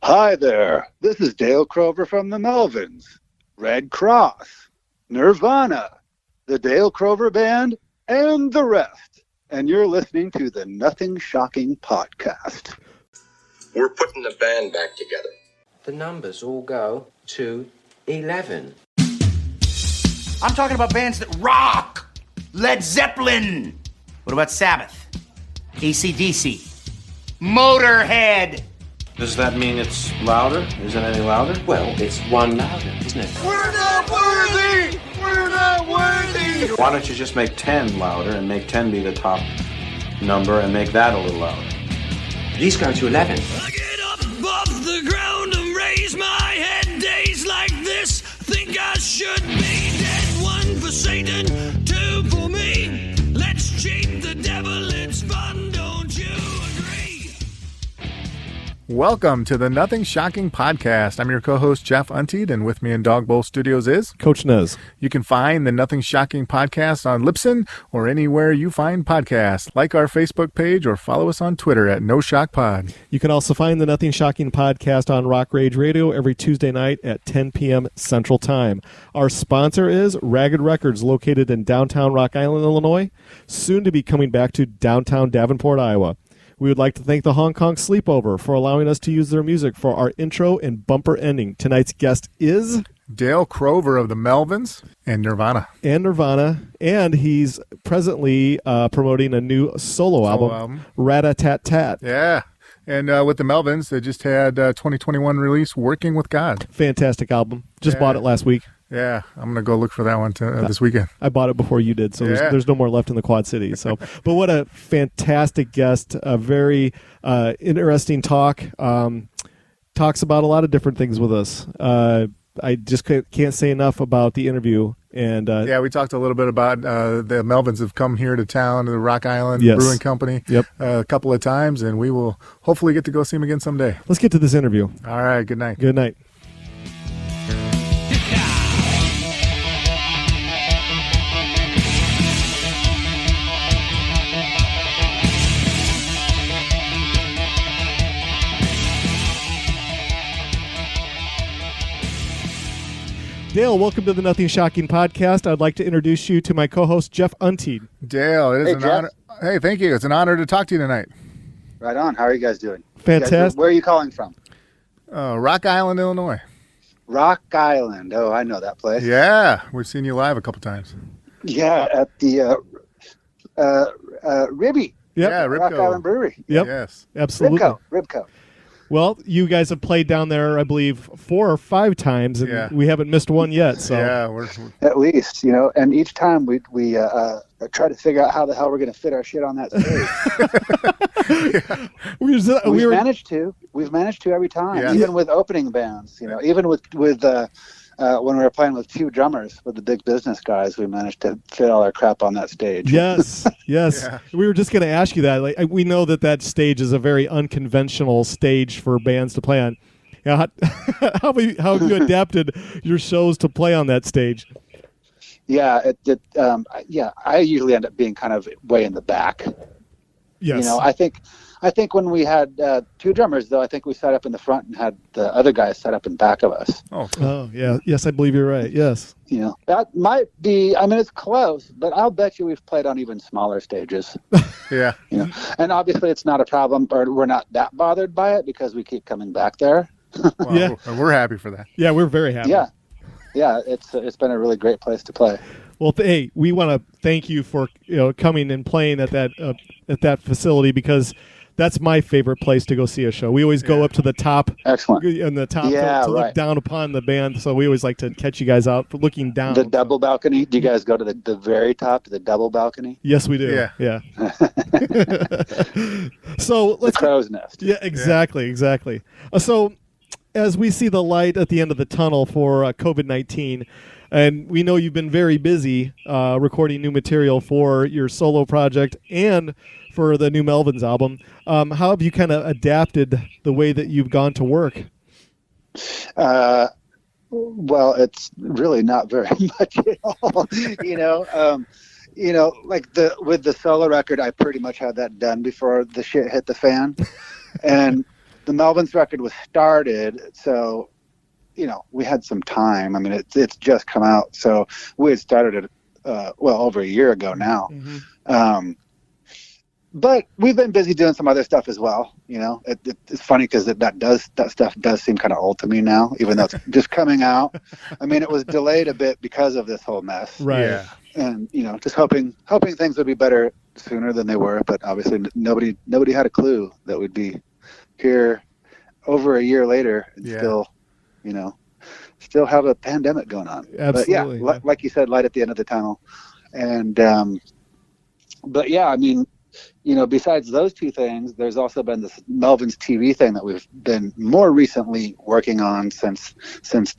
Hi there, this is Dale Crover from the Melvins, Red Cross, Nirvana, the Dale Crover Band, and the rest. And you're listening to the Nothing Shocking Podcast. We're putting the band back together. The numbers all go to 11. I'm talking about bands that rock. Led Zeppelin. What about Sabbath? AC/DC. Motorhead. Does that mean it's louder? Is it any louder? Well, it's one louder, isn't it? We're not worthy! We're not worthy! Why don't you just make 10 louder and make 10 be the top number and make that a little louder? These go to 11. I get up off the ground and raise my head. Days like this, think I should be dead. One for Satan, two for me. Let's cheat the devil, it's fun, don't you agree? Welcome to the Nothing Shocking Podcast. I'm your co-host, Jeff Untied, and with me in Dog Bowl Studios is Coach Nez. You can find the Nothing Shocking Podcast on Libsyn or anywhere you find podcasts. Like our Facebook page or follow us on Twitter at NoShockPod. You can also find the Nothing Shocking Podcast on Rock Rage Radio every Tuesday night at 10 p.m. Central Time. Our sponsor is Ragged Records, located in downtown Rock Island, Illinois, soon to be coming back to downtown Davenport, Iowa. We would like to thank the Hong Kong Sleepover for allowing us to use their music for our intro and bumper ending. Tonight's guest is Dale Crover of the Melvins and Nirvana. And he's presently promoting a new solo album, Rat-A-Tat-Tat. Yeah. And with the Melvins, they just had 2021 release, Working with God. Fantastic album. Just bought it last week. Yeah, I'm going to go look for that one this weekend. I bought it before you did, so there's no more left in the Quad Cities. So, but what a fantastic guest! A very interesting talk. Talks about a lot of different things with us. I just can't say enough about the interview. And we talked a little bit about the Melvins have come here to town, to the Rock Island Brewing Company, a couple of times, and we will hopefully get to go see them again someday. Let's get to this interview. All right, good night. Good night. Dale, welcome to the Nothing Shocking Podcast. I'd like to introduce you to my co-host, Jeff Untied. Dale, it is an honor. Hey, thank you. It's an honor to talk to you tonight. Right on. How are you guys doing? Fantastic. Where are you calling from? Rock Island, Illinois. Rock Island. Oh, I know that place. Yeah, we've seen you live a couple times. Yeah, at the Ribby. Yep. Yeah, Ribco. Rock Island Brewery. Yep. Yes. Absolutely. Ribco. Well, you guys have played down there, I believe, 4 or 5 times, and we haven't missed one yet. So we're at least, and each time we try to figure out how the hell we're going to fit our shit on that stage. We've managed to every time, even with opening bands. Even with when we were playing with 2 drummers with the big business guys, we managed to fit all our crap on that stage. Yes. Yeah. We were just going to ask you that. Like, we know that stage is a very unconventional stage for bands to play on. How have you adapted your shows to play on that stage? Yeah, I usually end up being kind of way in the back. Yes. I think when we had 2 drummers, though, I think we sat up in the front and had the other guys set up in back of us. Oh, yeah. Yes, I believe you're right. Yes. That might be, it's close, but I'll bet you we've played on even smaller stages. Yeah. And obviously it's not a problem, or we're not that bothered by it because we keep coming back there. Well, we're happy for that. Yeah, we're very happy. Yeah, it's been a really great place to play. Well, hey, we want to thank you for coming and playing at that facility, because that's my favorite place to go see a show. We always go up to the top. Excellent. In the top to look down upon the band. So we always like to catch you guys out looking down. The double balcony. Do you guys go to the very top, to the double balcony? Yes, we do. Yeah. So let's the crow's nest. Yeah, exactly. So as we see the light at the end of the tunnel for COVID-19, and we know you've been very busy recording new material for your solo project and for the new Melvins album. How have you kind of adapted the way that you've gone to work? Well, it's really not very much at all. Like with the solo record, I pretty much had that done before the shit hit the fan. And the Melvins record was started, so we had some time. I mean, it's just come out, so we had started it over a year ago now. But we've been busy doing some other stuff as well. It's funny because that stuff does seem kind of old to me now, even though it's just coming out. I mean, it was delayed a bit because of this whole mess, right? Yeah. And just hoping things would be better sooner than they were. But obviously, nobody had a clue that we'd be here over a year later and still have a pandemic going on. Absolutely. But like you said, light at the end of the tunnel. And but yeah, I mean, besides those two things, there's also been this Melvins TV thing that we've been more recently working on since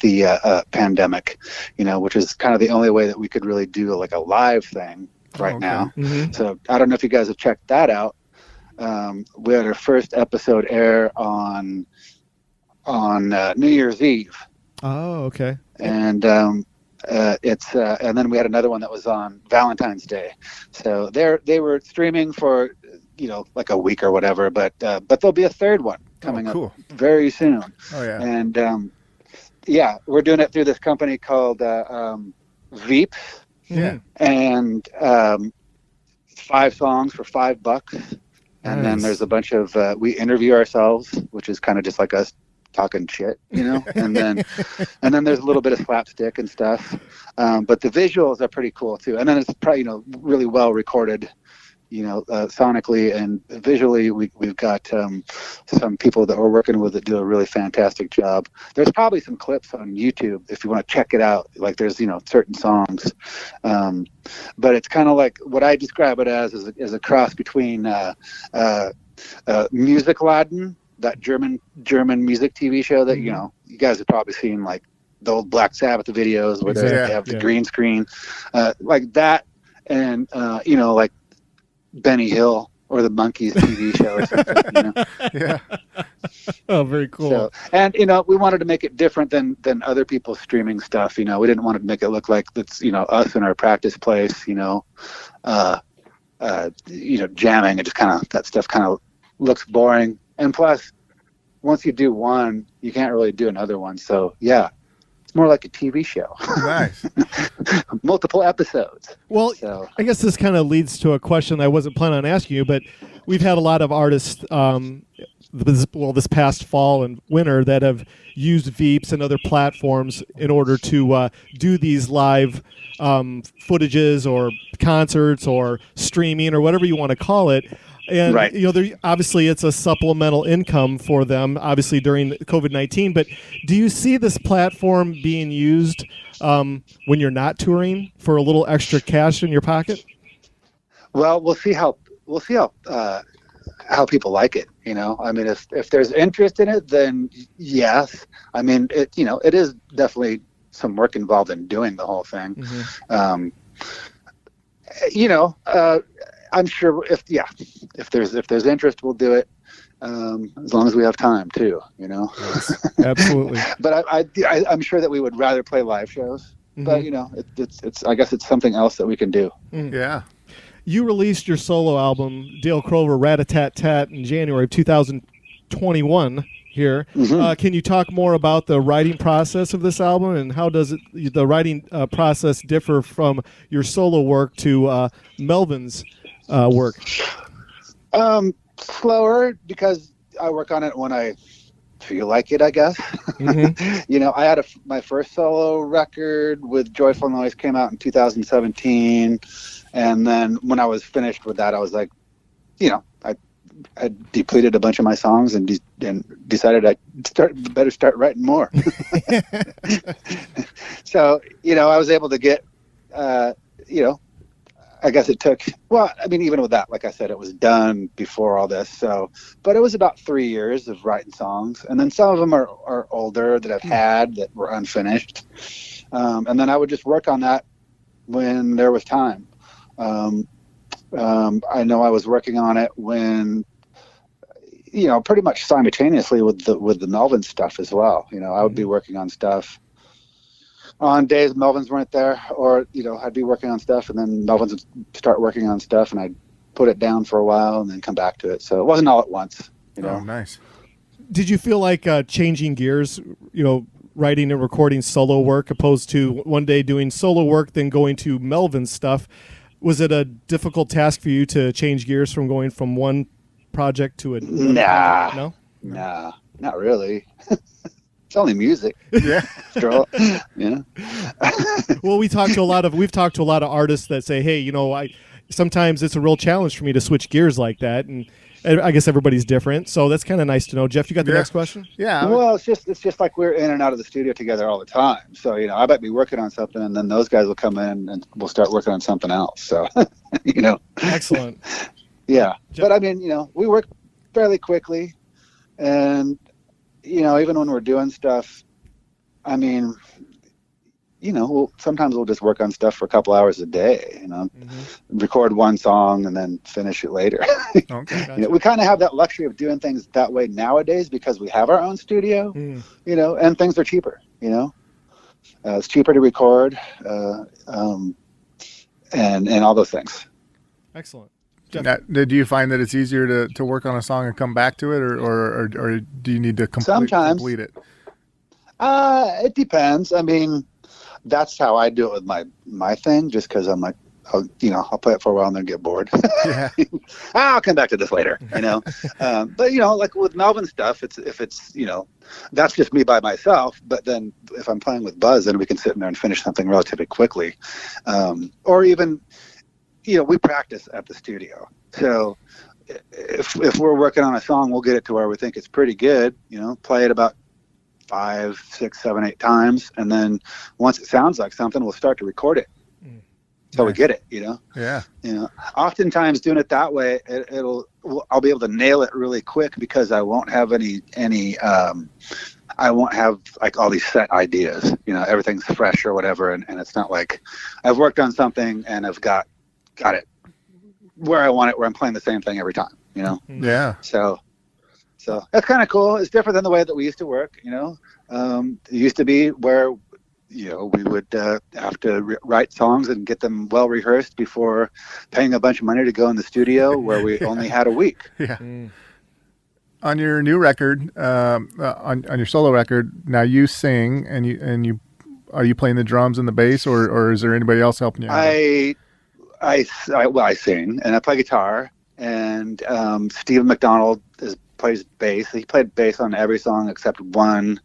the pandemic, which is kind of the only way that we could really do like a live thing right now. Mm-hmm. So I don't know if you guys have checked that out. We had our first episode air on New Year's Eve. Oh, okay. And and then we had another one that was on Valentine's Day. So they were streaming for like a week or whatever, but there'll be a third one coming up very soon. Oh yeah. And we're doing it through this company called Veeps. Yeah. And 5 songs for $5. And then there's a bunch of we interview ourselves, which is kind of just like us talking shit, and then there's a little bit of slapstick and stuff, but the visuals are pretty cool too. And then it's probably really well recorded, sonically and visually. We've got some people that we're working with that do a really fantastic job. There's probably some clips on YouTube if you want to check it out. Like there's certain songs, but it's kind of like what I describe it as is a cross between Musikladen, that German music TV show that you guys have probably seen, like the old Black Sabbath videos where they have the green screen, like that, and like Benny Hill or the Monkees TV show or something. Yeah. Oh, very cool. So, and we wanted to make it different than other people's streaming stuff. We didn't want to make it look like it's us in our practice place. Jamming. It just that stuff kind of looks boring. And plus, once you do one, you can't really do another one. So, yeah, it's more like a TV show. Nice. Multiple episodes. Well, I guess this kind of leads to a question I wasn't planning on asking you, but we've had a lot of artists this past fall and winter that have used Veeps and other platforms in order to do these live footages or concerts or streaming or whatever you want to call it. And, right. Obviously it's a supplemental income for them, obviously during COVID-19, but do you see this platform being used when you're not touring for a little extra cash in your pocket? Well, we'll see how people like it. I mean, if there's interest in it, then yes. I mean, it is definitely some work involved in doing the whole thing. Mm-hmm. I'm sure if there's interest, we'll do it. As long as we have time too, Yes, absolutely. But I'm sure that we would rather play live shows. Mm-hmm. But it's I guess it's something else that we can do. Mm. Yeah. You released your solo album, Dale Crover, Rat-A-Tat-Tat, in January of 2021 here. Mm-hmm. Can you talk more about the writing process of this album, and how does the writing process differ from your solo work to Melvin's work? Slower, because I work on it when I feel like it, I guess. Mm-hmm. I had my first solo record with Joyful Noise came out in 2017, and then when I was finished with that, I was like, I depleted a bunch of my songs and decided I better start writing more. So I was able to get I guess it took, even with that, like I said, it was done before all this. So, but it was about 3 years of writing songs. And then some of them are older that I've had that were unfinished. And then I would just work on that when there was time. I know I was working on it when, pretty much simultaneously with the Melvins stuff as well. I would be working on stuff on days Melvins weren't there, or I'd be working on stuff and then Melvins would start working on stuff and I'd put it down for a while and then come back to it. So it wasn't all at once. Oh, nice. Did you feel like changing gears, writing and recording solo work opposed to one day doing solo work, then going to Melvin's stuff? Was it a difficult task for you to change gears from going from one project to another? Nah, not really. It's only music. Yeah. After all, yeah. Well, we've talked to a lot of artists that say, hey, sometimes it's a real challenge for me to switch gears like that, and I guess everybody's different, so that's kind of nice to know. Jeff, you got the next question? Yeah. Well, it's just like we're in and out of the studio together all the time. So I might be working on something, and then those guys will come in and we'll start working on something else. So, Excellent. Yeah, but I mean, we work fairly quickly, and even when we're doing stuff, I mean, sometimes we'll just work on stuff for a couple hours a day, record one song and then finish it later. Okay, gotcha. We kind of have that luxury of doing things that way nowadays because we have our own studio, and things are cheaper, it's cheaper to record, and all those things. Excellent. Now, did you find that it's easier to work on a song and come back to it, or do you need to complete it? It depends. I mean, that's how I do it with my thing, just because I'm like, I'll play it for a while and then get bored. Yeah. I'll come back to this later, But, like with Melvin stuff, if it's, that's just me by myself. But then if I'm playing with Buzz, then we can sit in there and finish something relatively quickly. Or even, we practice at the studio. So if we're working on a song, we'll get it to where we think it's pretty good, play it about 5, 6, 7, 8 times, and then once it sounds like something, we'll start to record it. So we get it, Yeah. Oftentimes doing it that way, I'll be able to nail it really quick because I won't have any I won't have like all these set ideas. Everything's fresh or whatever, and it's not like I've worked on something and I've got it where I want it, where I'm playing the same thing every time. Yeah. So that's kind of cool. It's different than the way that we used to work. It used to be where we would have to write songs and get them well rehearsed before paying a bunch of money to go in the studio, where we only had a week. Yeah. On your new record, on your solo record, now you sing and you are you playing the drums and the bass, or is there anybody else helping you? I sing and I play guitar, and Steve McDonald plays bass. He played bass on every song except one.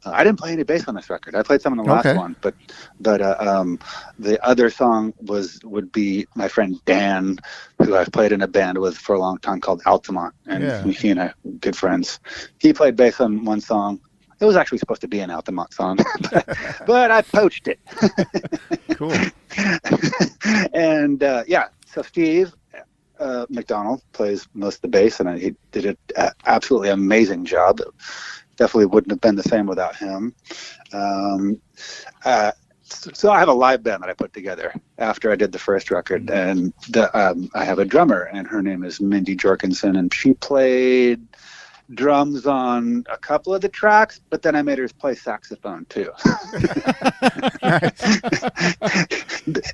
I didn't play any bass on this record. I played some on the last one, but the other song would be my friend Dan, who I've played in a band with for a long time called Altamont, and he and I are good friends. He played bass on one song. It was actually supposed to be an Altamont song, but I poached it. Cool. And so Steve McDonald plays most of the bass, and he did an absolutely amazing job. Definitely wouldn't have been the same without him. So I have a live band that I put together after I did the first record, and I have a drummer, and her name is Mindy Jorgensen, and she played drums on a couple of the tracks, but then I made her play saxophone too.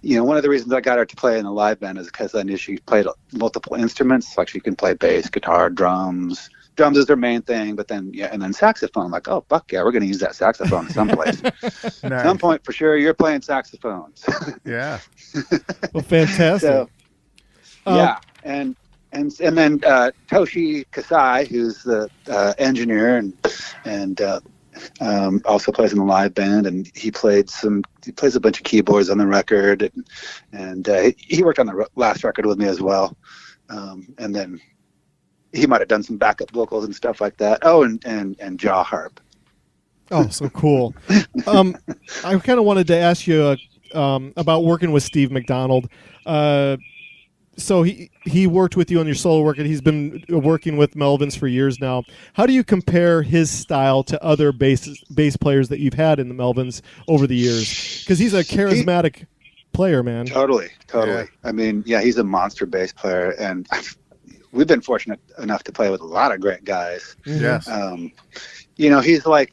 One of the reasons I got her to play in the live band is because I knew she played multiple instruments, like she can play bass, guitar, drums. Drums is their main thing, but then and then saxophone. I'm like, oh fuck yeah, we're gonna use that saxophone someplace. Nice. At some point for sure, you're playing saxophones. Yeah. Well, fantastic. So, and then Toshi Kasai, who's the engineer and also plays in the live band, and he plays a bunch of keyboards on the record, and he worked on the last record with me as well, and then he might have done some backup vocals and stuff like that. Oh, and jaw harp. Oh, so cool. I kind of wanted to ask you about working with Steve McDonald. So he worked with you on your solo work, and he's been working with Melvins for years now. How do you compare his style to other bass players that you've had in the Melvins over the years? Because he's a charismatic player, man. Totally. Yeah. I mean, he's a monster bass player, and we've been fortunate enough to play with a lot of great guys. Yes. He's like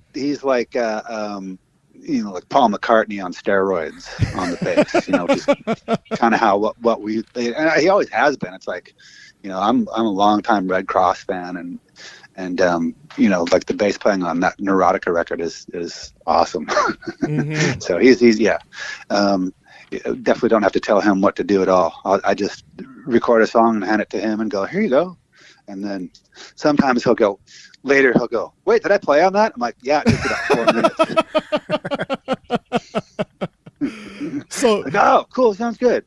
like Paul McCartney on steroids on the bass. Just kind of how what we and he always has been. It's like, I'm a longtime Red Cross fan, And like the bass playing on that Neurotica record is awesome. Mm-hmm. So he's definitely don't have to tell him what to do at all. I just record a song and hand it to him and go, here you go. And then sometimes he'll go, wait, did I play on that? I'm like, yeah, it took about 4 minutes. So, like, oh, cool, sounds good.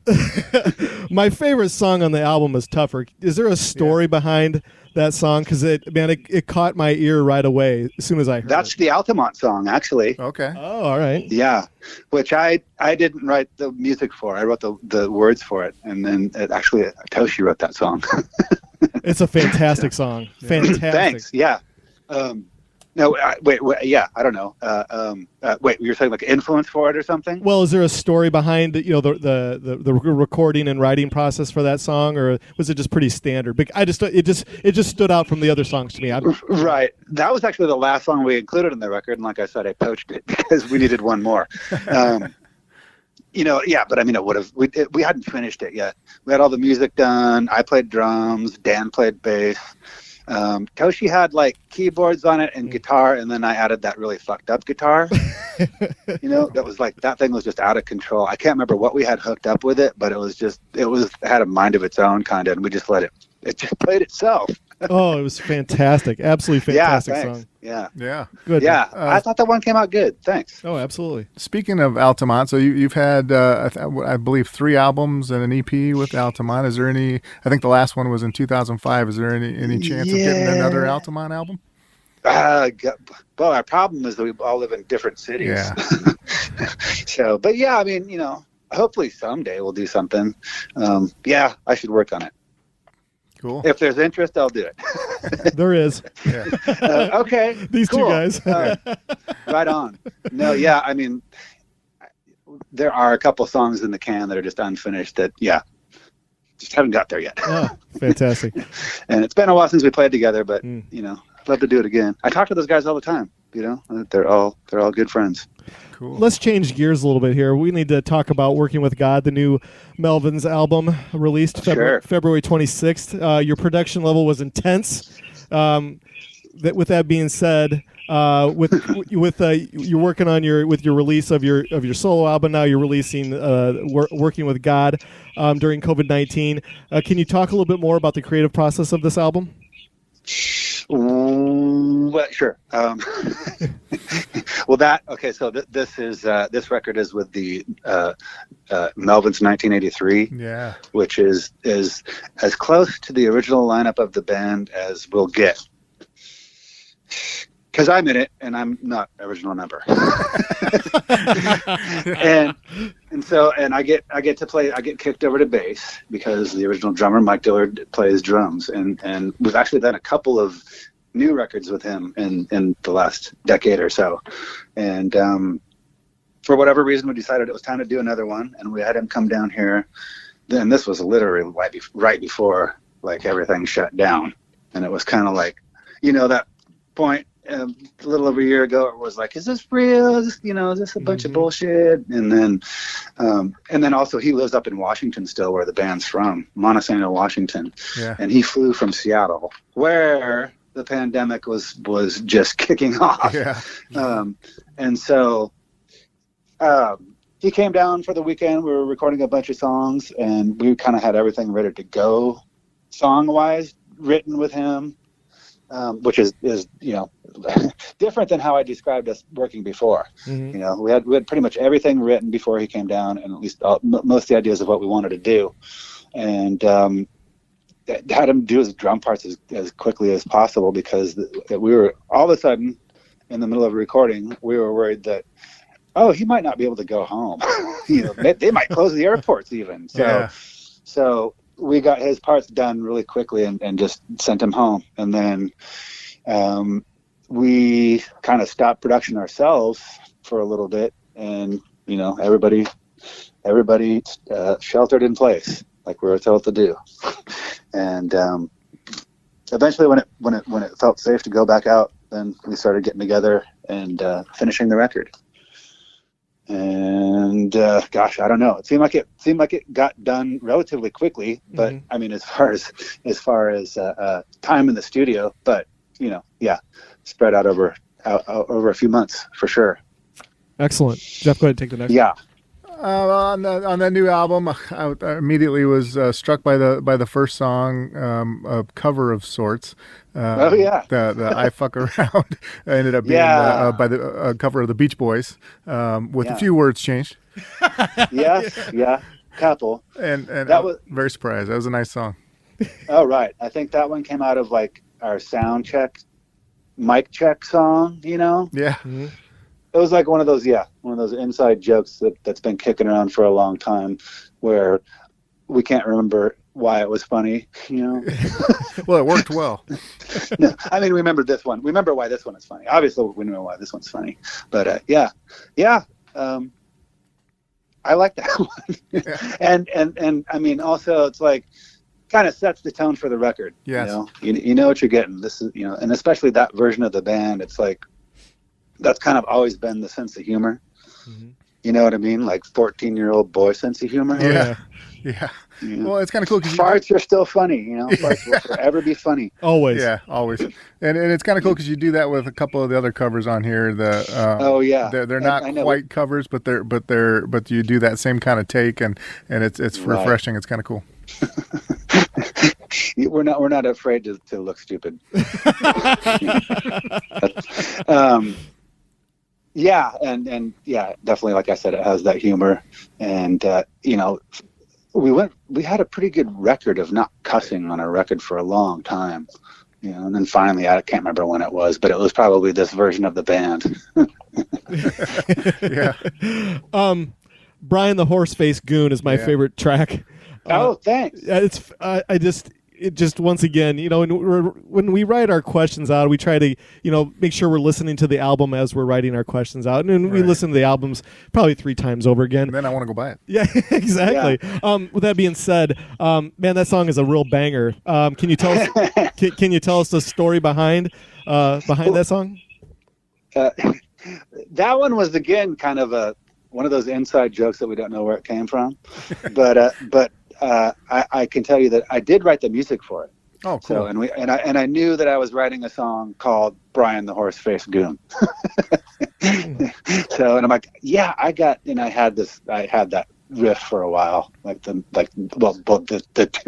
My favorite song on the album is Tougher. Is there a story behind that song? Because it caught my ear right away as soon as I heard That's it. the Altamont song, actually. Okay. Oh, all right. Yeah, which I didn't write the music for. I wrote the words for it, and then Toshi wrote that song. It's a fantastic song. Fantastic. Thanks. Yeah. No, wait. Yeah, I don't know. Wait, you're saying like influence for it or something? Well, is there a story behind the recording and writing process for that song, or was it just pretty standard? But it just stood out from the other songs to me. Right. That was actually the last song we included in the record, and like I said, I poached it because we needed one more. Yeah, but I mean, we hadn't finished it yet. We had all the music done. I played drums. Dan played bass. Toshi had like keyboards on it and guitar, and then I added that really fucked up guitar. That was like, that thing was just out of control. I can't remember what we had hooked up with it, but it had a mind of its own kind of, and we just let it just played itself. Oh, it was fantastic. Absolutely fantastic song. Yeah. Yeah. Good. Yeah. I thought that one came out good. Thanks. Oh, absolutely. Speaking of Altamont, so you've had, I believe, 3 albums and an EP with Altamont. Is there any, I think the last one was in 2005. Is there any chance of getting another Altamont album? Well, our problem is that we all live in different cities. Yeah. But yeah, I mean, hopefully someday we'll do something. Yeah, I should work on it. Cool. If there's interest, I'll do it. There is. Yeah. Okay. These cool. two guys. Right on. No, yeah, I mean, there are a couple songs in the can that are just unfinished that, just haven't got there yet. Oh, fantastic. And it's been a while since we played together, but, I'd love to do it again. I talk to those guys all the time, They're all good friends. Cool. Let's change gears a little bit here. We need to talk about Working with God, the new Melvins album released February 26th. Your production level was intense. With that being said, you're working on your release of your solo album now. You're releasing Working with God during COVID-19. Can you talk a little bit more about the creative process of this album? Well, sure. So this record is with the Melvins 1983. Yeah. Which is as close to the original lineup of the band as we'll get. Because I'm in it, and I'm not original member. and I get to play. I get kicked over to bass because the original drummer Mike Dillard plays drums, and we've actually done a couple of new records with him in the last decade or so. And for whatever reason, we decided it was time to do another one, and we had him come down here. Then this was literally right before like everything shut down, and it was kind of like, that point a little over a year ago, it was like, is this real? Is this a bunch of bullshit? And then also he lives up in Washington still, where the band's from, Montesano, Washington. Yeah. And he flew from Seattle, where the pandemic was just kicking off. Yeah. And so he came down for the weekend. We were recording a bunch of songs, and we kind of had everything ready to go song-wise, written with him. Which is different than how I described us working before. Mm-hmm. We had pretty much everything written before he came down, and at least most of the ideas of what we wanted to do, and had him do his drum parts as quickly as possible, because we were all of a sudden in the middle of recording, we were worried that, he might not be able to go home. They might close the airports even. So we got his parts done really quickly and just sent him home. And then we kind of stopped production ourselves for a little bit, and everybody sheltered in place like we were told to do. And eventually, when it felt safe to go back out, then we started getting together and finishing the record. And gosh, I don't know. It seemed like it got done relatively quickly, but I mean, as far as time in the studio, but spread out over a few months for sure. Excellent. Jeff, go ahead and take the next. Yeah. On that new album, I immediately was struck by the first song, a cover of sorts. The I Fuck Around ended up being by the cover of the Beach Boys, with a few words changed. Couple. And that was very surprised. That was a nice song. Oh, right. I think that one came out of like our sound check, mic check song. Yeah. Mm-hmm. It was like one of those inside jokes that's been kicking around for a long time, where we can't remember why it was funny, Well, it worked well. No, I mean, we remember this one. We remember why this one is funny. Obviously, we know why this one's funny. But I like that one. and I mean, also it's like kind of sets the tone for the record. Yes. You know what you're getting. This is and especially that version of the band. It's like that's kind of always been the sense of humor. Mm-hmm. You know what I mean? Like 14-year-old boy sense of humor. Yeah. Well, it's kind of cool because farts are still funny. Farts will forever be funny. Always. Yeah, always. And it's kind of cool because you do that with a couple of the other covers on here. They're not quite covers, but you do that same kind of take, and it's refreshing. It's kind of cool. We're not afraid to look stupid. And definitely, like I said, it has that humor, and we had a pretty good record of not cussing on a record for a long time, and then finally, I can't remember when it was, but it was probably this version of the band. Yeah. Brian the Horseface Goon is my favorite track. Thanks. It just once again, when we write our questions out, we try to, make sure we're listening to the album as we're writing our questions out. And we listen to the albums probably 3 times over again. And then I want to go buy it. Yeah, exactly. Yeah. With that being said, man, that song is a real banger. Can you tell us, can you tell us the story behind that song? That one was, again, kind of one of those inside jokes that we don't know where it came from. But I can tell you that I did write the music for it. Oh, cool. So and I knew that I was writing a song called Brian the Horseface Goon. So, and I'm like, I had that riff for a while, the 2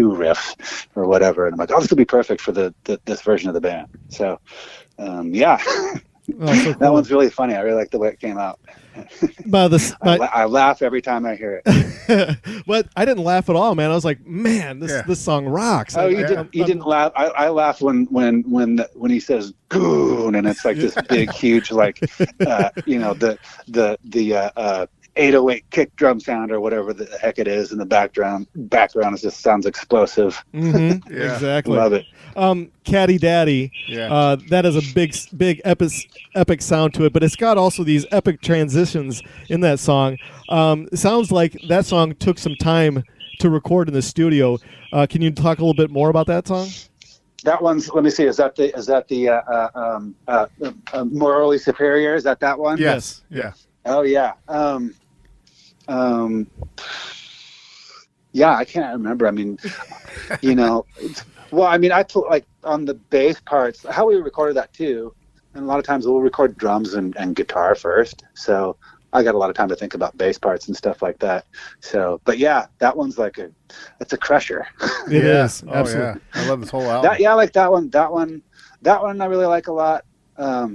riffs or whatever. And I'm like, this would be perfect for this version of the band. So, Oh, so cool. That one's really funny. I really like the way it came out. I laugh every time I hear it. But I didn't laugh at all, man. I was like, man, this song rocks. Oh, you didn't laugh. I laugh when he says "goon" and it's like this big, huge, the 808 kick drum sound or whatever the heck it is in the background. Just sounds explosive. Mm-hmm. Yeah. Exactly. Love it. Caddy Daddy. Yeah. That is a big epic sound to it, but it's got also these epic transitions in that song. It sounds like that song took some time to record in the studio. Can you talk a little bit more about that song? That one's. Let me see. Is that the Morally Superior? Is that one? Yes. Yeah. Oh yeah. Yeah, I can't remember. I mean, I put on the bass parts, how we recorded that too. And a lot of times we'll record drums and guitar first. So I got a lot of time to think about bass parts and stuff like that. So, but yeah, that one's it's a crusher. It is. Oh, absolutely. Yeah. I love this whole album. I like that one. That one I really like a lot. I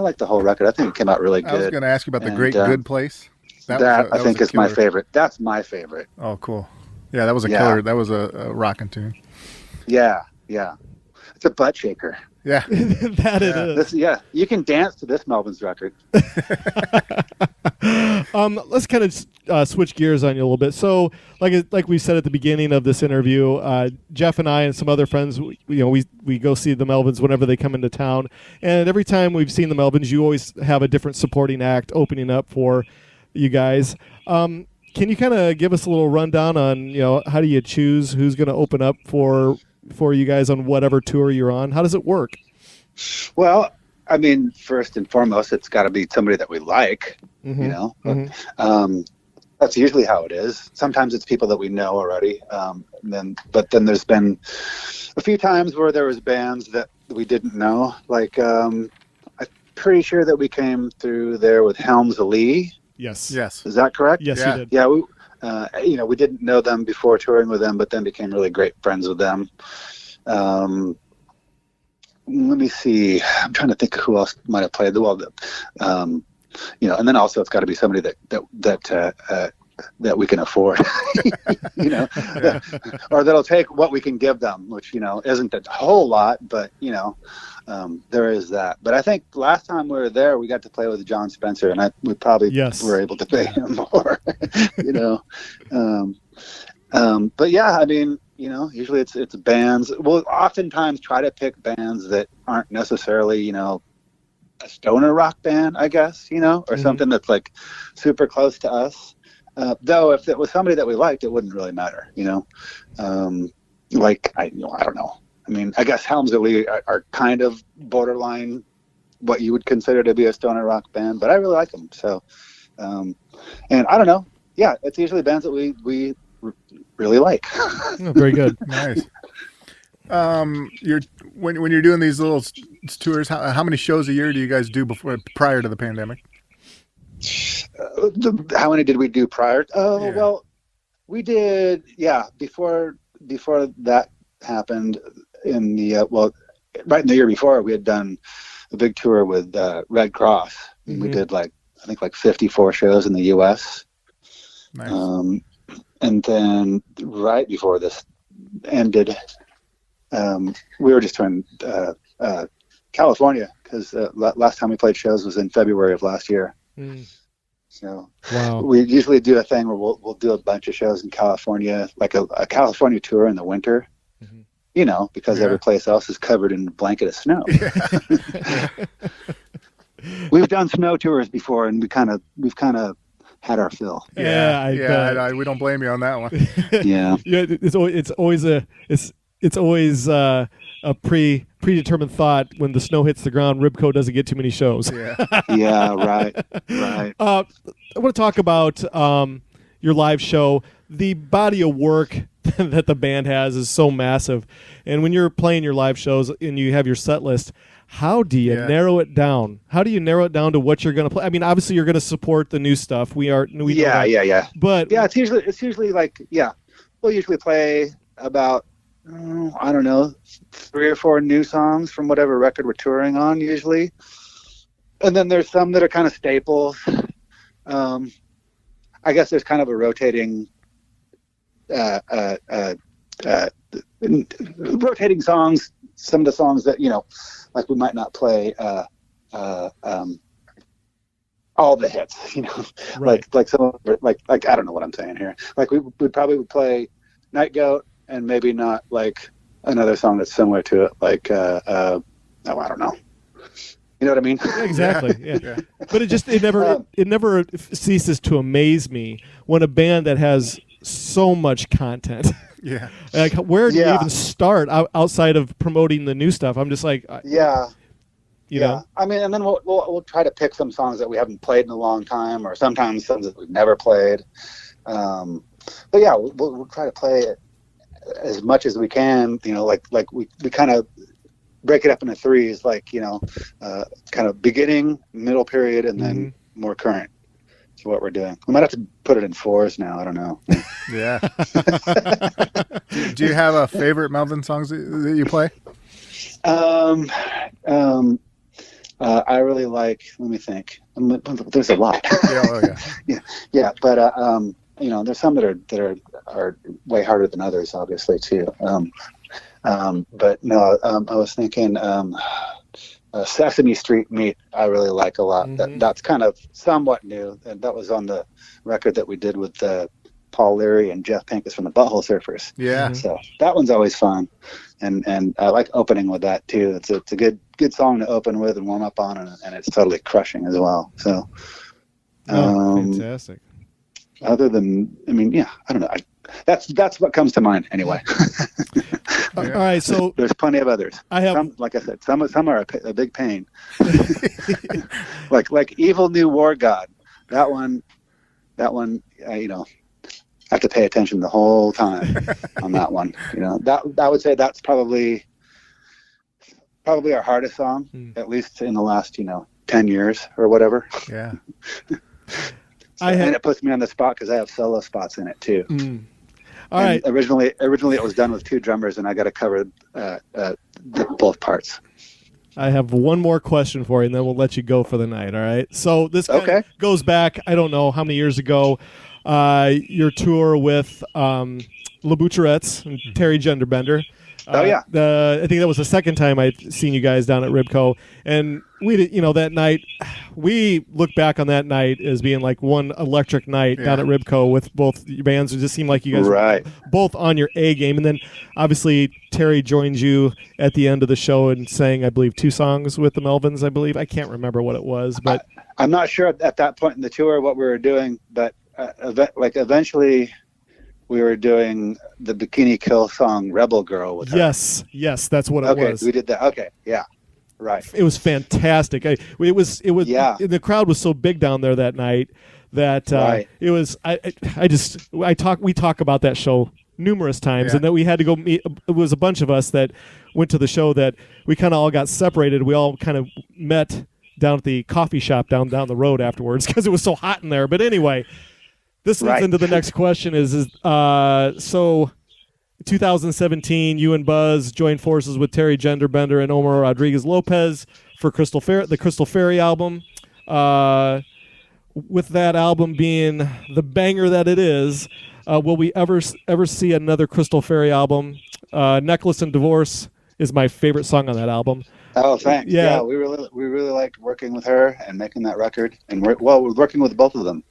like the whole record. I think it came out really good. I was going to ask you about The Great Good Place. That I think is my favorite. That's my favorite. Oh, cool. Yeah, that was a killer. That was a rocking tune. Yeah. It's a butt shaker. Yeah. That it is. You can dance to this Melvins record. Let's kind of switch gears on you a little bit. So, like we said at the beginning of this interview, Jeff and I and some other friends, we go see the Melvins whenever they come into town. And every time we've seen the Melvins, you always have a different supporting act opening up for you guys. Can you kind of give us a little rundown on, how do you choose who's going to open up for you guys on whatever tour you're on? How does it work? Well, I mean, first and foremost, it's got to be somebody that we like, Mm-hmm. That's usually how it is. Sometimes it's people that we know already. But then there's been a few times where there was bands we didn't know. Like, I'm pretty sure that we came through there with Helms Lee. Yes. Is that correct? Yes, you did. Yeah, we didn't know them before touring with them, but then became really great friends with them. Let me see. I'm trying to think of who else might have played. Well, and then also it's got to be somebody that we can afford, or that'll take what we can give them, which, isn't a whole lot, but, there is that. But I think last time we were there, we got to play with John Spencer, and we probably were able to pay him more, but yeah, I mean, usually it's bands. We'll oftentimes try to pick bands that aren't necessarily, a stoner rock band, I guess, or something that's like super close to us. Though if it was somebody that we liked, it wouldn't really matter, I don't know. I mean, I guess Helms Lee are kind of borderline what you would consider to be a stoner rock band, but I really like them. So, and I don't know. Yeah, it's usually bands that we really like. Oh, very good. Nice. When you're doing these little tours, how many shows a year do you guys do prior to the pandemic? How many did we do prior? Well, we did. Yeah, before that happened, in the right in the year before, we had done a big tour with Red Cross. Mm-hmm. We did I think 54 shows in the U.S. Nice. And then right before this ended, we were just touring California, because last time we played shows was in February of last year. Mm. So we usually do a thing where we'll do a bunch of shows in California, like a California tour in the winter, because every place else is covered in a blanket of snow. Yeah. We've done snow tours before, and we've kind of had our fill. Yeah, we don't blame you on that one. Yeah. Yeah, it's always a predetermined thought when the snow hits the ground. Ribco doesn't get too many shows. Yeah. Yeah. Right. I want to talk about your live show. The body of work that the band has is so massive, and when you're playing your live shows and you have your set list, how do you narrow it down? How do you narrow it down to what you're going to play? I mean, obviously you're going to support the new stuff. Yeah. But yeah, it's usually we'll usually play about, I don't know, 3 or 4 new songs from whatever record we're touring on usually. And then there's some that are kind of staples. I guess there's kind of a rotating rotating songs. Some of the songs that, we might not play all the hits, right. like some like I don't know what I'm saying here. Like we'd probably play Night Goat, and maybe not like another song that's similar to it, like I don't know. You know what I mean? Exactly. Yeah. But it never ceases to amaze me when a band that has so much content. Yeah. Like, where do you even start outside of promoting the new stuff? I'm just like, you know. I mean, and then we'll try to pick some songs that we haven't played in a long time, or sometimes songs that we've never played. But yeah, we'll try to play it as much as we can. Like we kind of break it up into threes, kind of beginning, middle period, and then more current. That's what we're doing. We might have to put it in 4s now. I don't know. Yeah. Do you have a favorite Melvin songs that you play? I really like. Let me think. There's a lot. Yeah. But there's some that are way harder than others, obviously too. But no, I was thinking Sesame Street Meat I really like a lot. That's kind of somewhat new, and that was on the record that we did with Paul Leary and Jeff Pincus from the Butthole Surfers. Yeah. So that one's always fun, and I like opening with that too. It's a good song to open with and warm up on, and it's totally crushing as well. So fantastic. Other than, I don't know. That's what comes to mind anyway. All right, so there's plenty of others. I have, like I said, some are a big pain. like Evil New War God. That one, I have to pay attention the whole time on that one. That I would say that's probably probably our hardest song, at least in the last 10 years or whatever. Yeah. And it puts me on the spot because I have solo spots in it too. All right. Originally it was done with 2 drummers, and I got to cover both parts. I have one more question for you, and then we'll let you go for the night. All right. So this goes back, I don't know how many years ago. Your tour with Le Boucherettes and Terry Genderbender. I think that was the second time I'd seen you guys down at Ribco, and we did, that night, we look back on that night as being like one electric night down at Ribco with both your bands. It just seemed like you guys were both on your A game, and then obviously Terry joined you at the end of the show and sang, I believe, 2 songs with the Melvins. I can't remember what it was, but I'm not sure at that point in the tour what we were doing, but eventually. We were doing the Bikini Kill song "Rebel Girl" with her. Yes, that's what it was. Okay, we did that. Okay, yeah, right. It was fantastic. It was. Yeah. The crowd was so big down there that night that it was. We talk about that show numerous times, and that we had to go meet. It was a bunch of us that went to the show that we kind of all got separated. We all kind of met down at the coffee shop down the road afterwards because it was so hot in there. But anyway. This leads into the next question so 2017, you and Buzz joined forces with Terry Genderbender and Omar Rodriguez-Lopez for the Crystal Fairy album. With that album being the banger that it is, will we ever see another Crystal Fairy album? Necklace and Divorce is my favorite song on that album. Oh, thanks. Yeah, we really liked working with her and making that record, and we're working with both of them,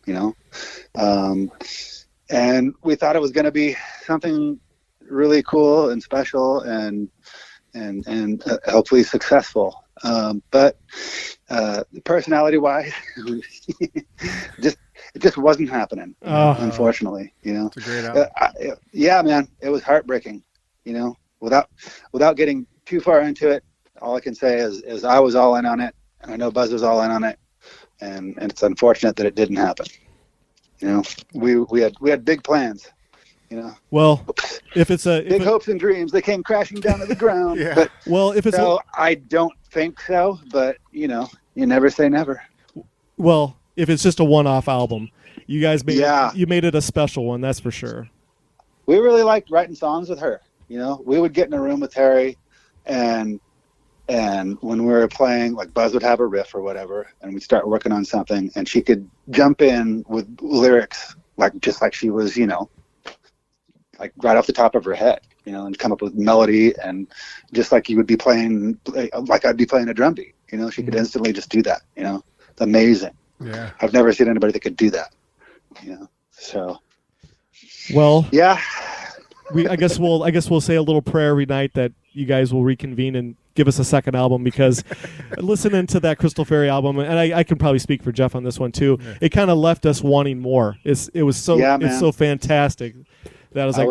and we thought it was going to be something really cool and special and hopefully successful. But personality-wise, it just wasn't happening, unfortunately. It's a great album. Yeah, man, it was heartbreaking. Without getting too far into it. All I can say is I was all in on it, and I know Buzz was all in on it, and it's unfortunate that it didn't happen. We had big plans. Well, if it's big hopes and dreams, they came crashing down to the ground. Yeah. But, well, if it's I don't think so, but you never say never. Well, if it's just a one-off album, you guys made it a special one, that's for sure. We really liked writing songs with her. We would get in a room with Terry, and when we were playing, like Buzz would have a riff or whatever, and we'd start working on something, and she could jump in with lyrics just like she was, like right off the top of her head, and come up with melody, and just like you would be playing, like I'd be playing a drum beat, she could instantly just do that, It's amazing. Yeah. I've never seen anybody that could do that, so. Well. Yeah. I guess we'll say a little prayer every night that you guys will reconvene and give us a second album, because listening to that Crystal Fairy album, and I can probably speak for Jeff on this one too, it kind of left us wanting more. It's so fantastic that I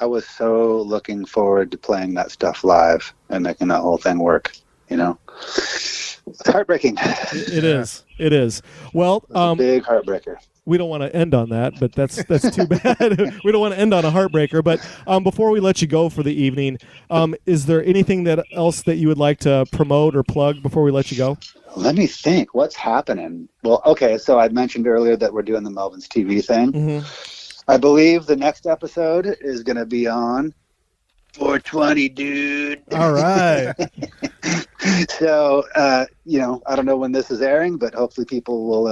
was so looking forward to playing that stuff live and making that whole thing work. It's heartbreaking. It is. Well, a big heartbreaker. We don't want to end on that, but that's too bad. We don't want to end on a heartbreaker. But before we let you go for the evening, is there anything else that you would like to promote or plug before we let you go? Let me think. What's happening? Well, okay, so I mentioned earlier that we're doing the Melvins TV thing. Mm-hmm. I believe the next episode is going to be on 420, dude. All right. So, I don't know when this is airing, but hopefully people will,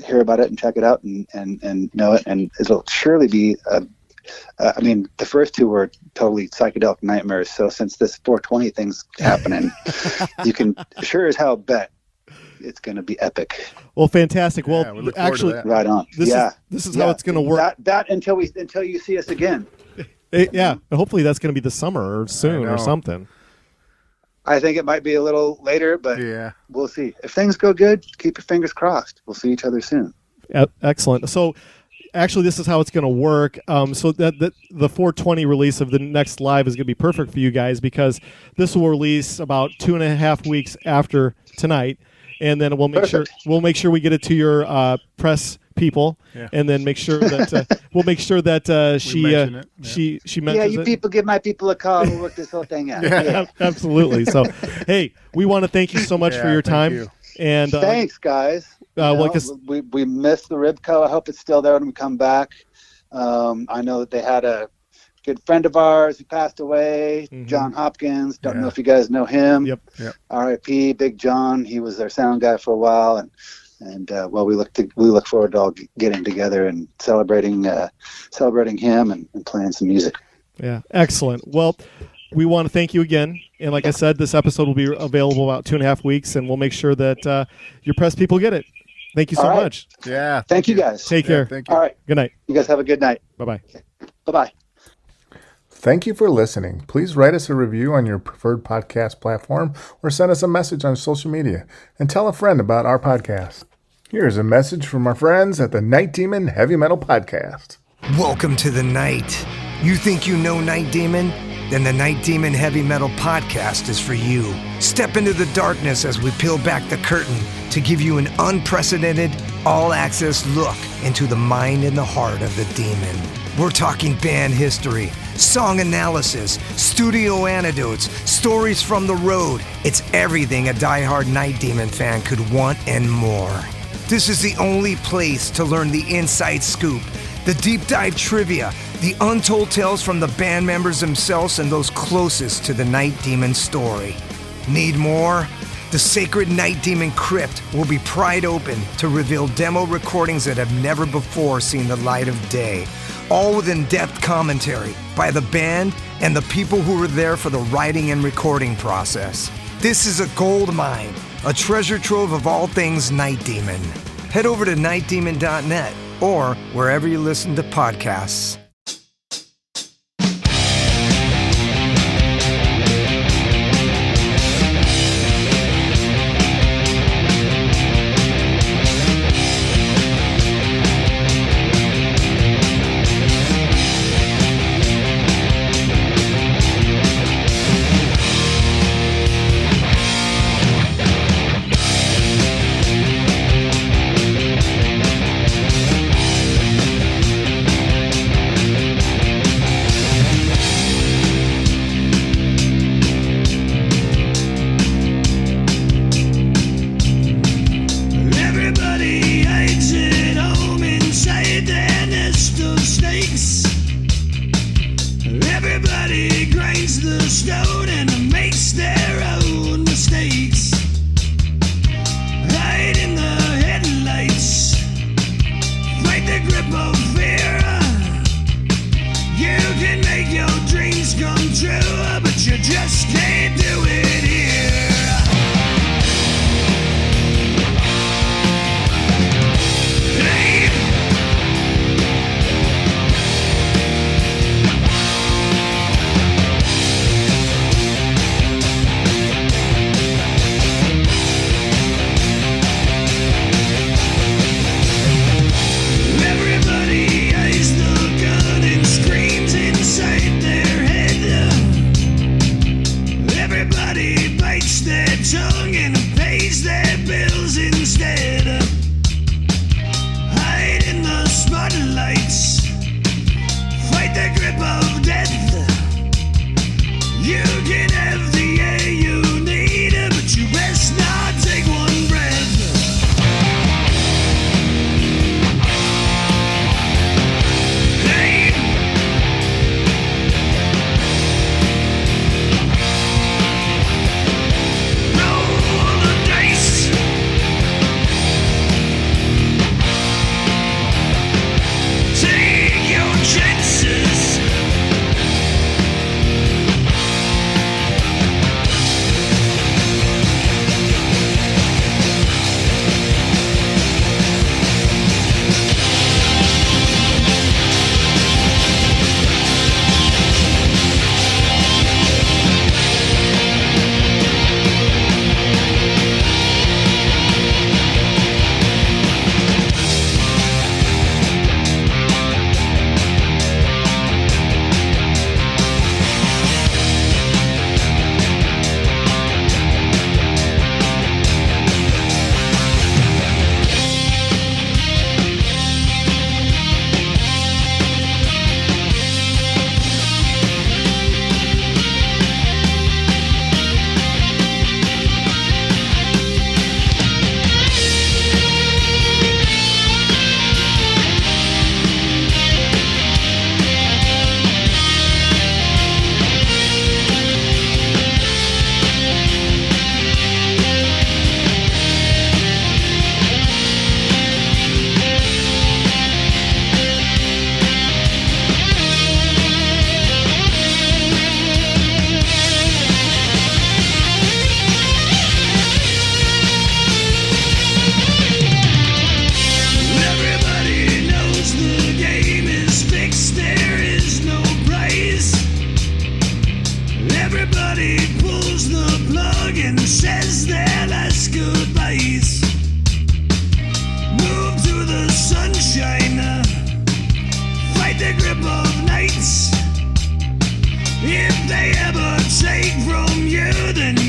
hear about it and check it out and know it, and it'll surely be the first 2 were totally psychedelic nightmares, so since this 420 thing's happening, you can sure as hell bet it's going to be epic. Well, fantastic. Well, we actually, right on. This is how it's going to work. That until you see us again. Hopefully that's going to be this summer or soon or something. I think it might be a little later, but we'll see. If things go good, keep your fingers crossed. We'll see each other soon. Excellent. So, actually, this is how it's going to work. So that the 420 release of the next live is going to be perfect for you guys, because this will release about 2.5 weeks after tonight, and then we'll make sure we get it to your press people, and then make sure that we'll make sure that she mentions you people give my people a call. We'll work this whole thing out. Absolutely. So, hey, we want to thank you so much for your time. You. And thanks, guys. We missed the Ribco. I hope it's still there when we come back. I know that they had a good friend of ours who passed away, John Hopkins. Don't know if you guys know him. Yep. R.I.P. Big John. He was their sound guy for a while, and we look forward to all getting together and celebrating him and playing some music. Yeah, excellent. Well, we want to thank you again. And like I said, this episode will be available about 2.5 weeks, and we'll make sure that your press people get it. Thank you so much. Yeah. Thank you, guys. Take care. Thank you. All right. Good night. You guys have a good night. Bye-bye. Bye-bye. Thank you for listening. Please write us a review on your preferred podcast platform or send us a message on social media and tell a friend about our podcast. Here's a message from our friends at the Night Demon Heavy Metal Podcast. Welcome to the night. You think you know Night Demon? Then the Night Demon Heavy Metal Podcast is for you. Step into the darkness as we peel back the curtain to give you an unprecedented, all-access look into the mind and the heart of the demon. We're talking band history, song analysis, studio anecdotes, stories from the road. It's everything a diehard Night Demon fan could want and more. This is the only place to learn the inside scoop, the deep dive trivia, the untold tales from the band members themselves and those closest to the Night Demon story. Need more? The sacred Night Demon Crypt will be pried open to reveal demo recordings that have never before seen the light of day, all with in-depth commentary by the band and the people who were there for the writing and recording process. This is a gold mine, a treasure trove of all things Night Demon. Head over to nightdemon.net or wherever you listen to podcasts. trees. Move to the sunshine. Fight the grip of nights. If they ever take from you, then